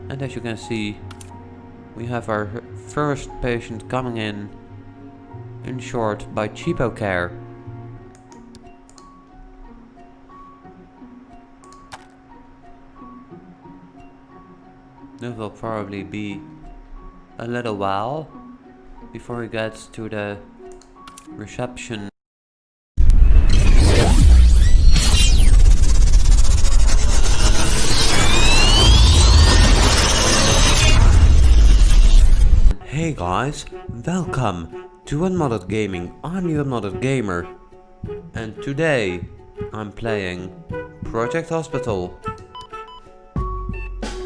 And as you can see, we have our first patient coming in short, by cheapo care. This will probably be a little while before he gets to the reception. Hey guys, welcome to Unmodded Gaming. I'm the Unmodded Gamer, and today I'm playing Project Hospital,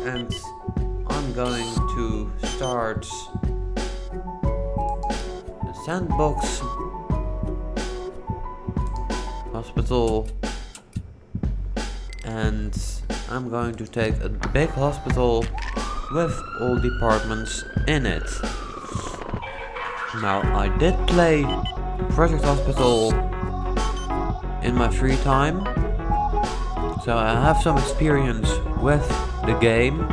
and I'm going to start the sandbox hospital, and I'm going to take a big hospital with all departments in it. Now, I did play Project Hospital in my free time, so I have some experience with the game.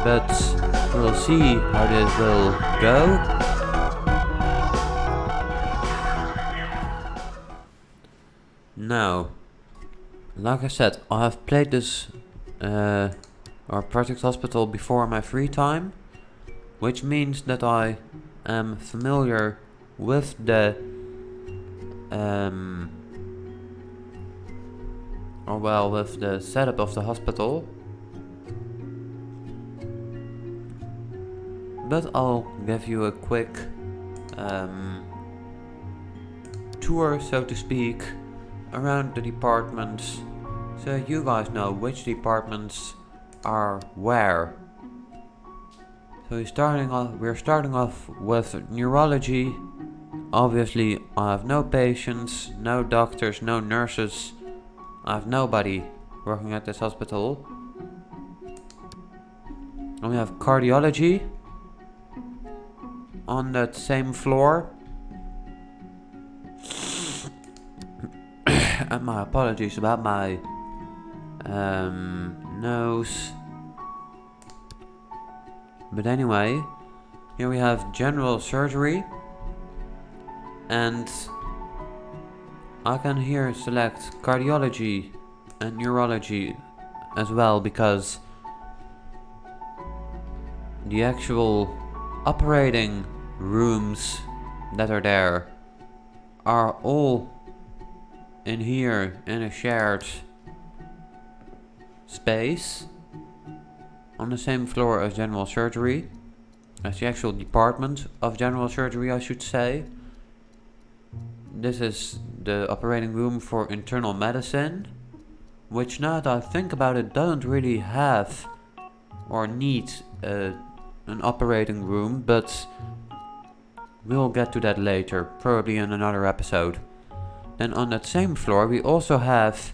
But we'll see how this will go. Now, like I said, I have played this or Project Hospital before in my free time, which means that I am familiar with the with the setup of the hospital. But I'll give you a quick tour, so to speak, around the departments, so you guys know which departments are where. So we're starting off with neurology. Obviously, I have no patients, no doctors, no nurses. I have nobody working at this hospital. And we have cardiology on that same floor. And my apologies about my nose. But anyway, here we have general surgery, and I can here select cardiology and neurology as well, because the actual operating rooms that are there are all in here in a shared space on the same floor as general surgery, as the actual department of general surgery, I should say. This is the operating room for internal medicine, which, now that I think about it, doesn't really have or need an operating room, but we'll get to that later, probably in another episode. Then on that same floor we also have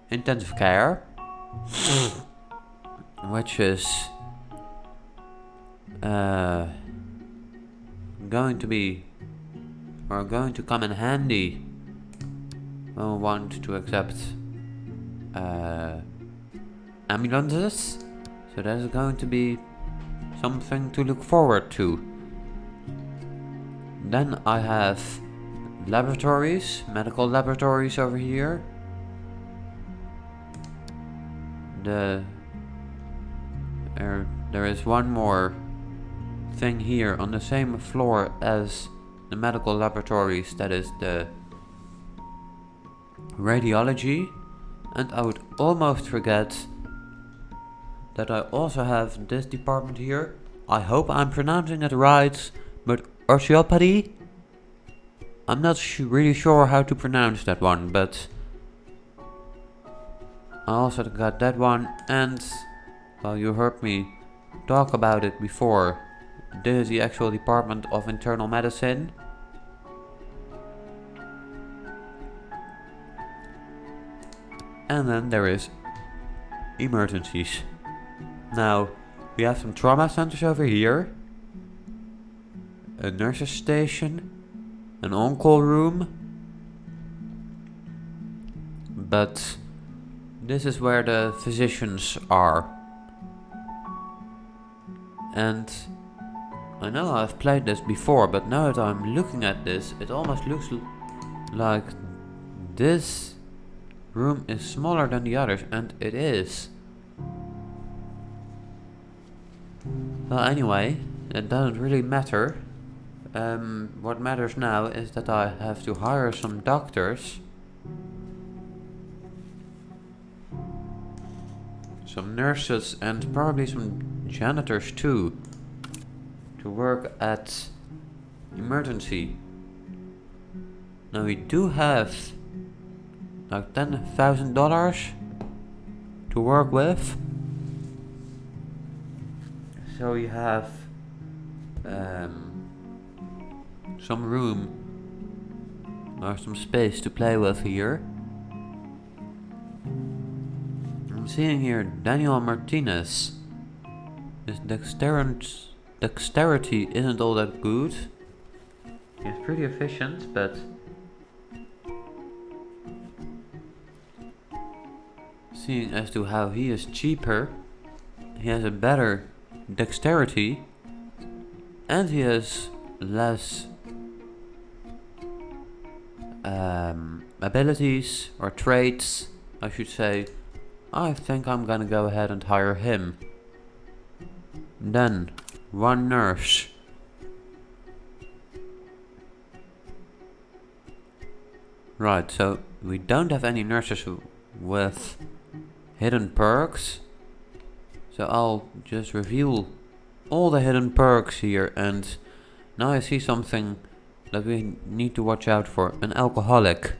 intensive care, which is going to come in handy when we want to accept ambulances. So that is going to be something to look forward to. Then I have laboratories, medical laboratories over here. There is one more thing here on the same floor as the medical laboratories, that is the radiology. And I would almost forget that I also have this department here. I hope I'm pronouncing it right, but osteopathy? I'm not really sure how to pronounce that one, but I also got that one. And, well, you heard me talk about it before. This is the actual department of internal medicine. And then there is emergencies. Now, we have some trauma centers over here, a nurse's station, an on-call room, but this is where the physicians are. And I know I've played this before, but now that I'm looking at this, it almost looks like this room is smaller than the others, and it is. Well, anyway, it doesn't really matter. What matters now is that I have to hire some doctors, some nurses, and probably some janitors too, to work at emergency. Now we do have like $10,000 to work with. So you have some room or some space to play with here. I'm seeing here Daniel Martinez. His dexterity isn't all that good. He's pretty efficient, but seeing as to how he is cheaper, he has a better dexterity and he has less abilities or traits, I should say. I think I'm gonna go ahead and hire him. Then one nurse. Right, so we don't have any nurses with hidden perks, so I'll just reveal all the hidden perks here. And now I see something that we need to watch out for: an alcoholic.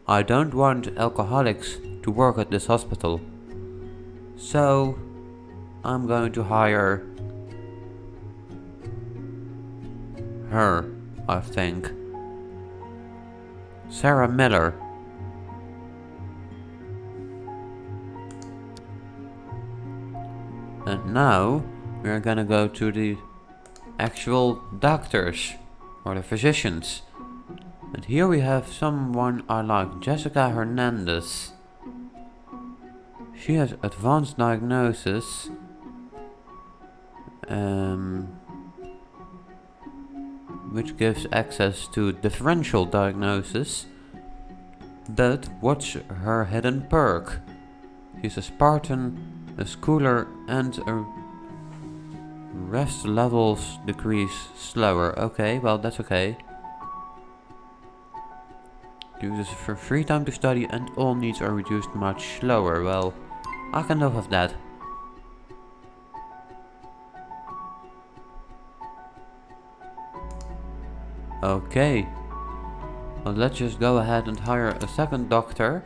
I don't want alcoholics to work at this hospital, so I'm going to hire her, I think. Sarah Miller. And now we're gonna go to the actual doctors, or the physicians. And here we have someone I like, Jessica Hernandez. She has advanced diagnosis. Which gives access to differential diagnosis. But what's her hidden perk? She's a Spartan, a schooler, and a rest levels decrease slower. Okay, well that's okay. Uses for free time to study and all needs are reduced much slower. Well, I can live with that. Okay. Well, let's just go ahead and hire a second doctor.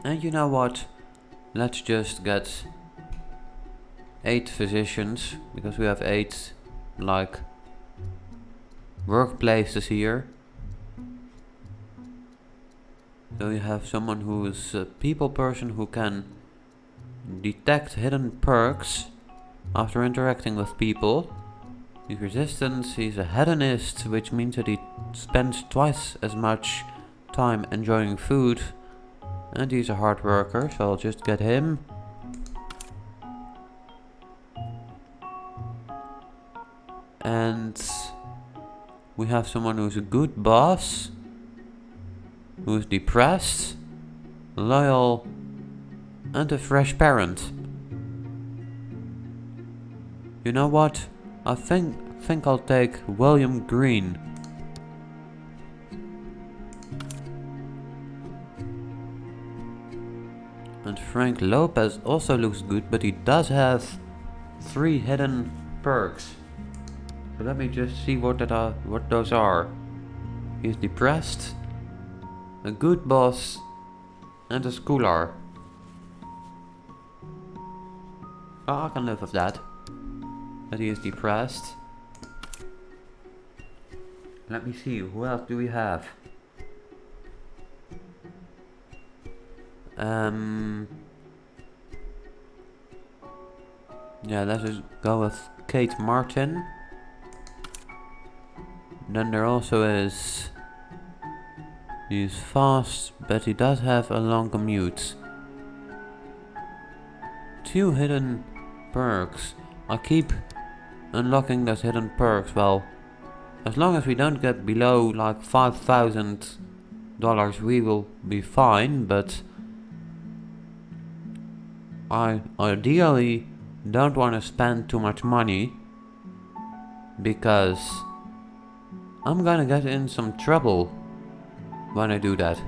And you know what? Let's just get 8 physicians, because we have 8 like workplaces here. So you have someone who is a people person who can detect hidden perks after interacting with people. He's resistant, he's a hedonist, which means that he spends twice as much time enjoying food. And he's a hard worker, so I'll just get him. And we have someone who's a good boss, who's depressed, loyal, and a fresh parent. You know what? I think I'll take William Green. And Frank Lopez also looks good, but he does have 3 hidden perks. So let me just see what those are. He's depressed, a good boss, and a schooler. Oh, I can live with that. That he is depressed. Let me see, who else do we have? Yeah, let's just go with Kate Martin. Then there also is He's fast, but he does have a long commute. 2 hidden perks. I keep unlocking those hidden perks. Well, as long as we don't get below like $5,000, we will be fine, but I ideally don't want to spend too much money because I'm gonna get in some trouble when I do that.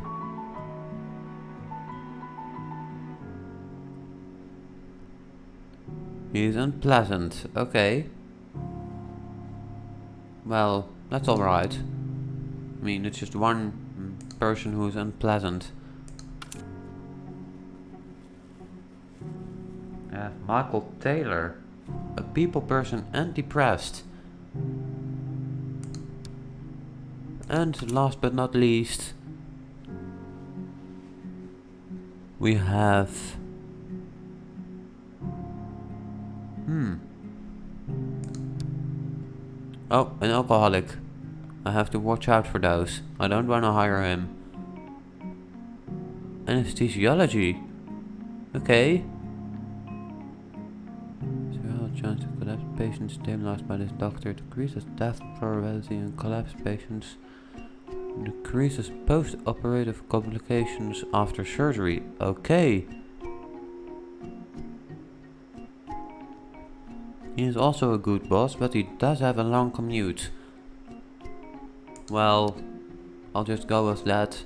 He's unpleasant, okay. Well, that's alright. I mean, it's just one person who's unpleasant. Michael Taylor. A people person and depressed. And last but not least, we have... Oh, an alcoholic. I have to watch out for those. I don't want to hire him. Anesthesiology. Okay. Zero chance to collapse patients stabilized by this doctor. Decreases death probability in collapse patients. Decreases post-operative complications after surgery. Okay. He is also a good boss, but he does have a long commute. Well, I'll just go with that,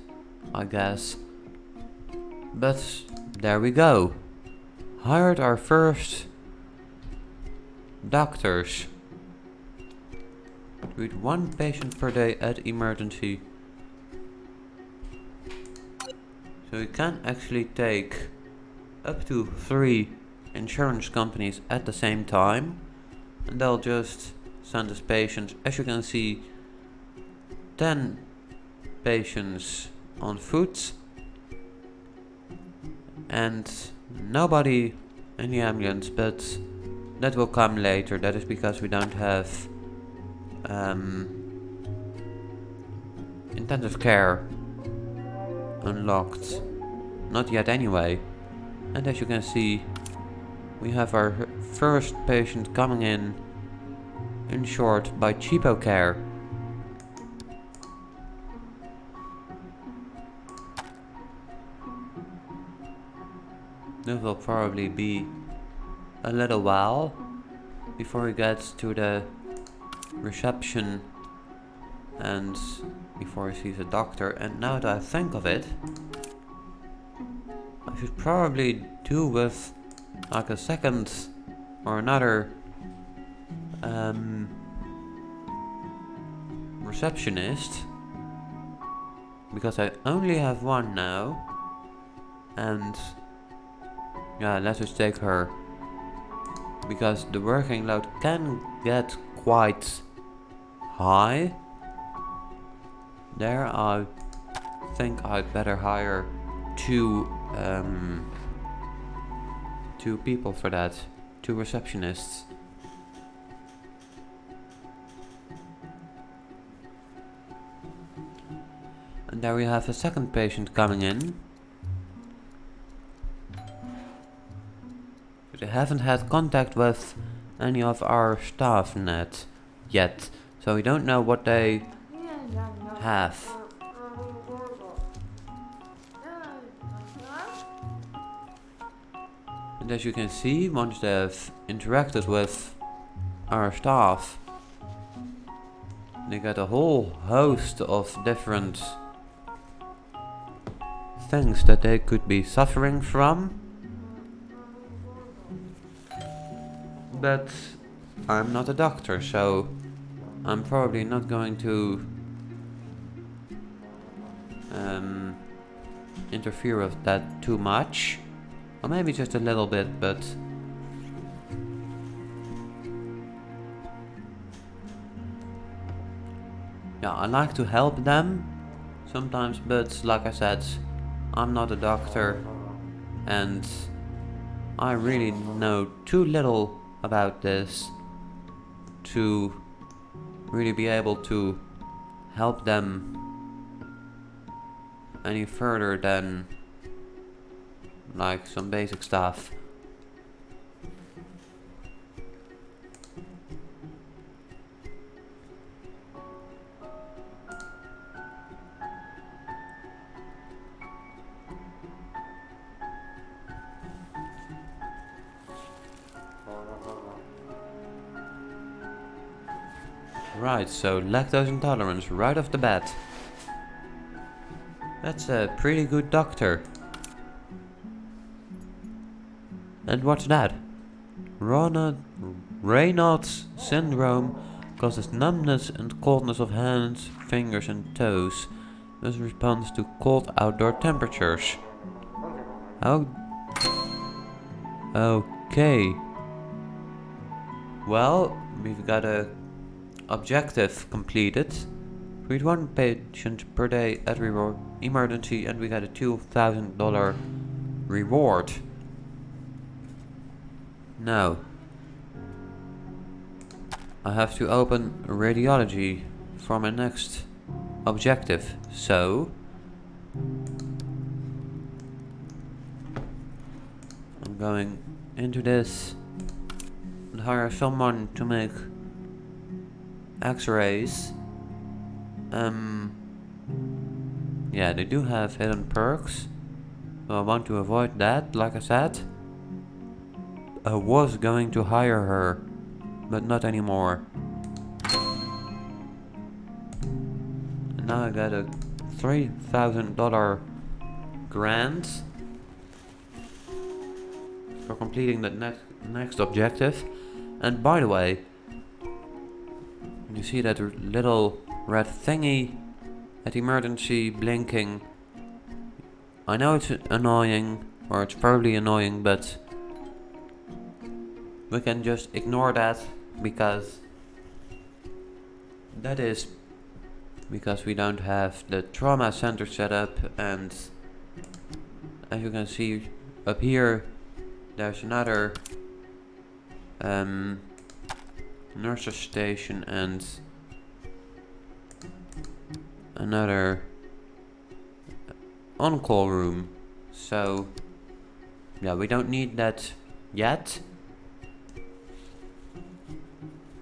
I guess. But there we go. Hired our first doctors. Treat 1 patient per day at emergency. So we can actually take up to 3 insurance companies at the same time, and they'll just send us patients. As you can see, 10 patients on foot and nobody in the ambulance, but that will come later. That is because we don't have intensive care unlocked. Not yet anyway. And as you can see, we have our first patient coming in short, by cheapo care. This will probably be a little while before we get to the reception and before he sees a doctor. And now that I think of it, I should probably do with like a second or another receptionist, because I only have one now. And yeah, let's just take her, because the working load can get quite high. There, I think I'd better hire two people for that, 2 receptionists. And there we have a second patient coming in. They haven't had contact with any of our staff yet, so we don't know what they have. And as you can see, once they've interacted with our staff, they get a whole host of different things that they could be suffering from. But I'm not a doctor, so I'm probably not going to interfere with that too much. Or maybe just a little bit, but yeah, I like to help them sometimes, but like I said, I'm not a doctor and I really know too little about this to really be able to help them any further than like some basic stuff. Right, so lactose intolerance right off the bat. That's a pretty good doctor. And what's that? Raynaud's syndrome causes numbness and coldness of hands, fingers and toes. This responds to cold outdoor temperatures. Oh. Okay. Well, we've got a objective completed. Treat one patient per day at emergency and we got a $2,000 reward. Now, I have to open radiology for my next objective, so I'm going into this and hire someone to make X-rays. Yeah, they do have hidden perks, so I want to avoid that, like I said. I was going to hire her, but not anymore. And now I got a $3,000 grant for completing the next objective. And by the way, you see that little red thingy at emergency blinking. I know it's annoying, or it's probably annoying, but we can just ignore that because that is because we don't have the trauma center set up. And as you can see up here, there's another nurse's station and another on-call room. So yeah, we don't need that yet.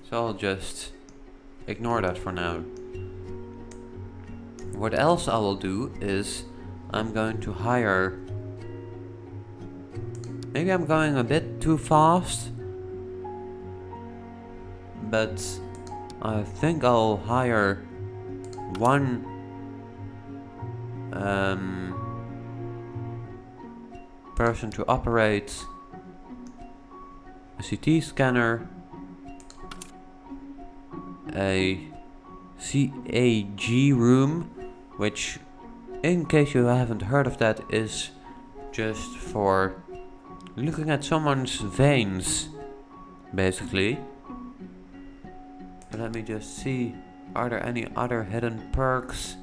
So I'll just ignore that for now. What else I will do is I'm going to hire... Maybe I'm going a bit too fast, but I think I'll hire one person to operate a CT scanner, a CAG room, which, in case you haven't heard of that, is just for looking at someone's veins, basically. Let me just see, are there any other hidden perks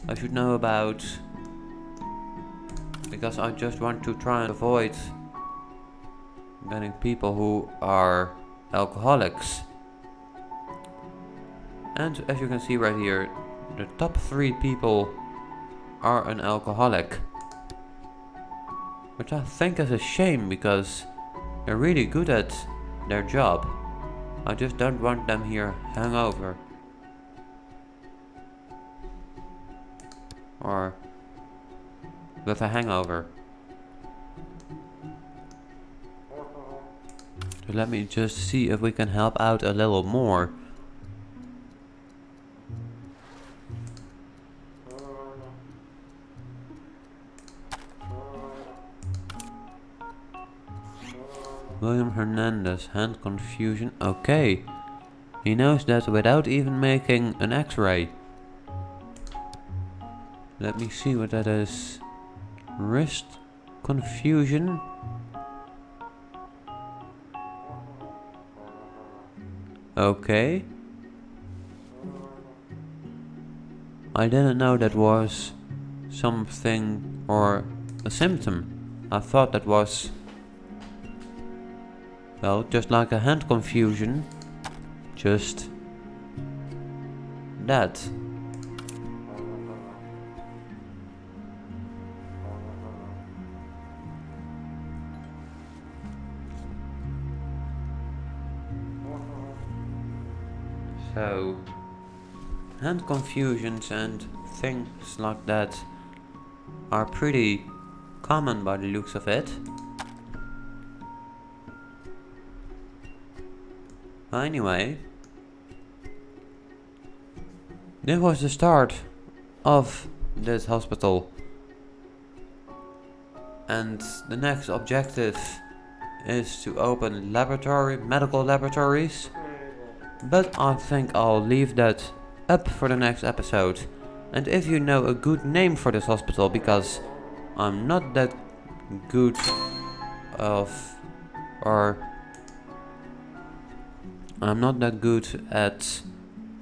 I should know about? Because I just want to try and avoid getting people who are alcoholics. And as you can see right here, the top 3 people are an alcoholic. Which I think is a shame because they're really good at their job. I just don't want them here hungover. Or with a hangover. So let me just see if we can help out a little more. William Hernandez, hand confusion. Okay. He knows that without even making an X-ray. Let me see what that is. Wrist confusion. Okay. I didn't know that was something or a symptom. I thought that was, well, just like a hand confusion. Just that. So, hand confusions and things like that are pretty common by the looks of it. Anyway, this was the start of this hospital, and the next objective is to open medical laboratories, but I think I'll leave that up for the next episode. And if you know a good name for this hospital, because I'm not that good at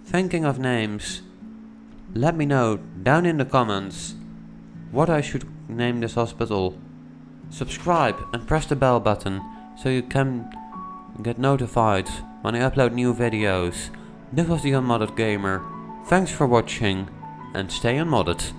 thinking of names, let me know down in the comments what I should name this hospital. Subscribe and press the bell button so you can get notified when I upload new videos. This was the Unmodded Gamer. Thanks for watching and stay unmodded.